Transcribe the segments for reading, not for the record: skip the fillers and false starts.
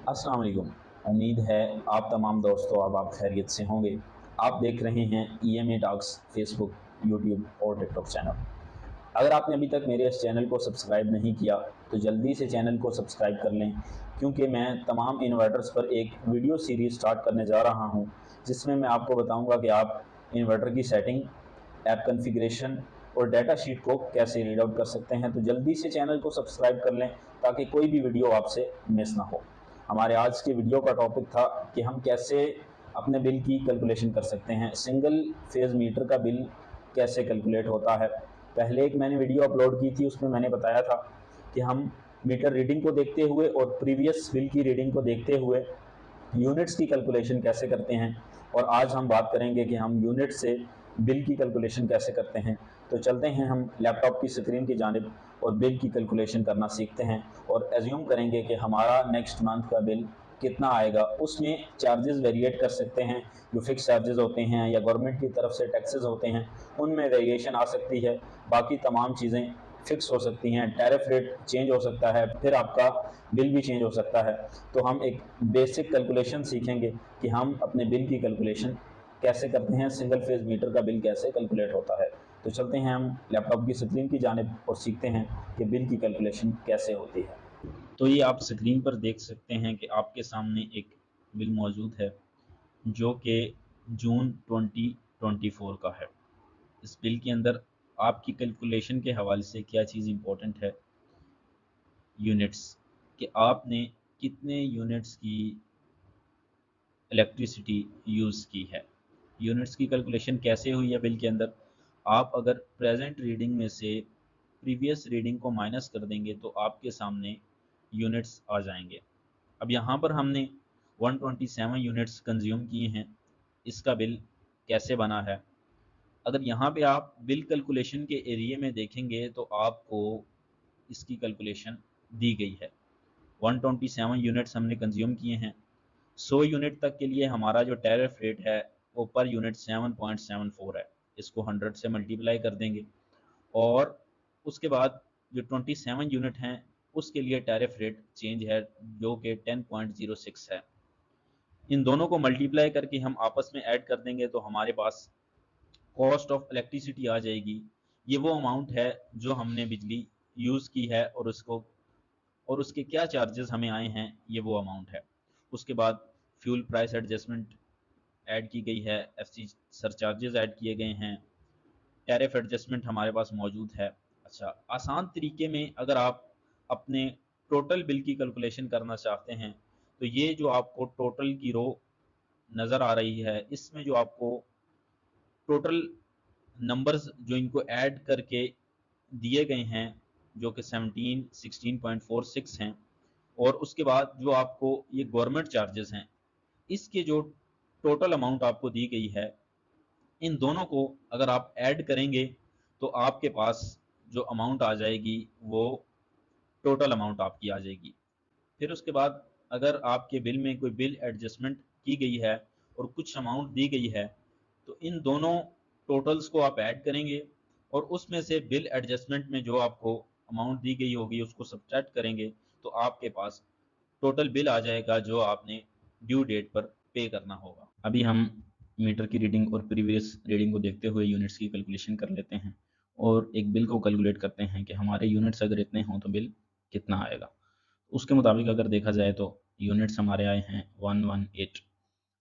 अस्सलाम वालेकुम। उम्मीद है आप तमाम दोस्तों अब आप खैरियत से होंगे। आप देख रहे हैं EMA टॉक्स फेसबुक, यूट्यूब और टिकटॉक चैनल। अगर आपने अभी तक मेरे इस चैनल को सब्सक्राइब नहीं किया तो जल्दी से चैनल को सब्सक्राइब कर लें, क्योंकि मैं तमाम इन्वर्टर्स पर एक वीडियो सीरीज़ स्टार्ट करने जा रहा हूं, जिसमें मैं आपको बताऊंगा कि आप इन्वर्टर की सेटिंग, ऐप कॉन्फ़िगरेशन और डाटा शीट को कैसे रीड आउट कर सकते हैं। तो जल्दी से चैनल को सब्सक्राइब कर लें ताकि कोई भी वीडियो आपसे मिस ना हो। हमारे आज के वीडियो का टॉपिक था कि हम कैसे अपने बिल की कैलकुलेशन कर सकते हैं। सिंगल फेज़ मीटर का बिल कैसे कैलकुलेट होता है। पहले एक मैंने वीडियो अपलोड की थी, उसमें मैंने बताया था कि हम मीटर रीडिंग को देखते हुए और प्रीवियस बिल की रीडिंग को देखते हुए यूनिट्स की कैलकुलेशन कैसे करते हैं, और आज हम बात करेंगे कि हम यूनिट से बिल की कैलकुलेशन कैसे करते हैं। तो चलते हैं हम लैपटॉप की स्क्रीन की जानिब और बिल की कैलकुलेशन करना सीखते हैं और एज्यूम करेंगे कि हमारा नेक्स्ट मंथ का बिल कितना आएगा। उसमें चार्जेस वेरिएट कर सकते हैं, जो फिक्स चार्जेस होते हैं या गवर्नमेंट की तरफ से टैक्सेस होते हैं, उनमें वेरिएशन आ सकती है। बाकी तमाम चीज़ें फिक्स हो सकती हैं, टैरिफ रेट चेंज हो सकता है, फिर आपका बिल भी चेंज हो सकता है। तो हम एक बेसिक कैलकुलेशन सीखेंगे कि हम अपने बिल की कैलकुलेशन कैसे करते हैं, सिंगल फेज मीटर का बिल कैसे कैलकुलेट होता है। तो चलते हैं हम लैपटॉप की स्क्रीन की जानिब और सीखते हैं कि बिल की कैलकुलेशन कैसे होती है। तो ये आप स्क्रीन पर देख सकते हैं कि आपके सामने एक बिल मौजूद है जो कि जून 2024 का है। इस बिल के अंदर आपकी कैलकुलेशन के हवाले से क्या चीज़ इम्पोर्टेंट है, यूनिट्स, कि आपने कितने यूनिट्स की इलेक्ट्रिसिटी यूज़ की है। यूनिट्स की कैलकुलेशन कैसे हुई है बिल के अंदर, आप अगर प्रेजेंट रीडिंग में से प्रीवियस रीडिंग को माइनस कर देंगे तो आपके सामने यूनिट्स आ जाएंगे। अब यहाँ पर हमने 127 यूनिट्स कंज्यूम किए हैं। इसका बिल कैसे बना है, अगर यहाँ पे आप बिल कैलकुलेशन के एरिया में देखेंगे तो आपको इसकी कैलकुलेशन दी गई है। 127 यूनिट्स हमने कंज्यूम किए हैं। 100 यूनिट तक के लिए हमारा जो टैरिफ रेट है वो पर यूनिट 7.74 है। इसको 100 से मल्टीप्लाई कर देंगे और उसके बाद जो 27 यूनिट हैं उसके लिए टैरिफ रेट चेंज है जो कि 10.06 है। इन दोनों को मल्टीप्लाई करके हम आपस में ऐड कर देंगे तो हमारे पास कॉस्ट ऑफ इलेक्ट्रिसिटी आ जाएगी। ये वो अमाउंट है जो हमने बिजली यूज़ की है और उसको और उसके क्या चार्जेस हमें आए हैं, ये वो अमाउंट है। उसके बाद फ्यूल प्राइस एडजस्टमेंट ऐड की गई है, एफसी सरचार्जेस ऐड किए गए हैं, टैरिफ एडजस्टमेंट हमारे पास मौजूद है। अच्छा, आसान तरीके में अगर आप अपने टोटल बिल की कैलकुलेशन करना चाहते हैं तो ये जो आपको टोटल की रो नज़र आ रही है, इसमें जो आपको टोटल नंबर्स जो इनको ऐड करके दिए गए हैं जो कि 16.46 हैं, और उसके बाद जो आपको ये गवर्नमेंट चार्जेस हैं, इसके जो टोटल अमाउंट आपको दी गई है, इन दोनों को अगर आप ऐड करेंगे तो आपके पास जो अमाउंट आ जाएगी वो टोटल अमाउंट आपकी आ जाएगी। फिर उसके बाद अगर आपके बिल में कोई बिल एडजस्टमेंट की गई है और कुछ अमाउंट दी गई है तो इन दोनों टोटल्स को आप ऐड करेंगे और उसमें से बिल एडजस्टमेंट में जो आपको अमाउंट दी गई होगी उसको सब्ट्रैक्ट करेंगे तो आपके पास टोटल बिल आ जाएगा जो आपने ड्यू डेट पर पे करना होगा। अभी हम मीटर की रीडिंग और प्रीवियस रीडिंग को देखते हुए यूनिट्स की कैलकुलेशन कर लेते हैं और एक बिल को कैलकुलेट करते हैं कि हमारे यूनिट्स अगर इतने हों तो बिल कितना आएगा। उसके मुताबिक अगर देखा जाए तो यूनिट्स हमारे आए हैं 118।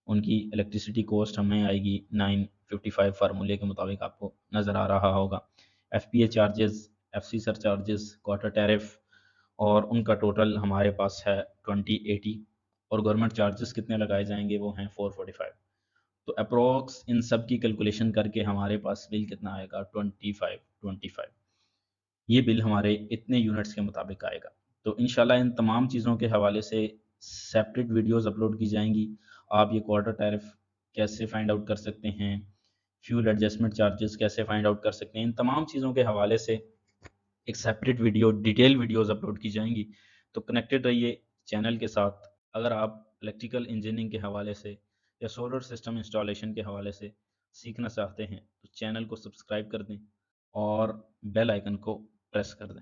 उनकी इलेक्ट्रिसिटी कॉस्ट हमें आएगी 955, फार्मूले के मुताबिक आपको नज़र आ रहा होगा। FPA charges, FC sir charges, quarter tariff और उनका टोटल हमारे पास है 2080, और गवर्नमेंट चार्जेस कितने लगाए जाएंगे वो हैं 445। तो अप्रोक्स इन सब की कैलकुलेशन करके हमारे पास बिल कितना आएगा, 2525। ये बिल हमारे इतने यूनिट्स के मुताबिक आएगा। तो इंशाल्लाह इन तमाम चीज़ों के हवाले से सेपरेट वीडियोस अपलोड की जाएंगी। आप ये क्वार्टर टैरिफ कैसे फाइंड आउट कर सकते हैं, फ्यूल एडजस्टमेंट चार्जेस कैसे फाइंड आउट कर सकते हैं, इन तमाम चीज़ों के हवाले से एक separate video, detail videos upload की जाएंगी। तो कनेक्टेड रहिए चैनल के साथ। अगर आप इलेक्ट्रिकल इंजीनियरिंग के हवाले से या सोलर सिस्टम इंस्टॉलेशन के हवाले से सीखना चाहते हैं तो चैनल को सब्सक्राइब कर दें और बेल आइकन को प्रेस कर दें।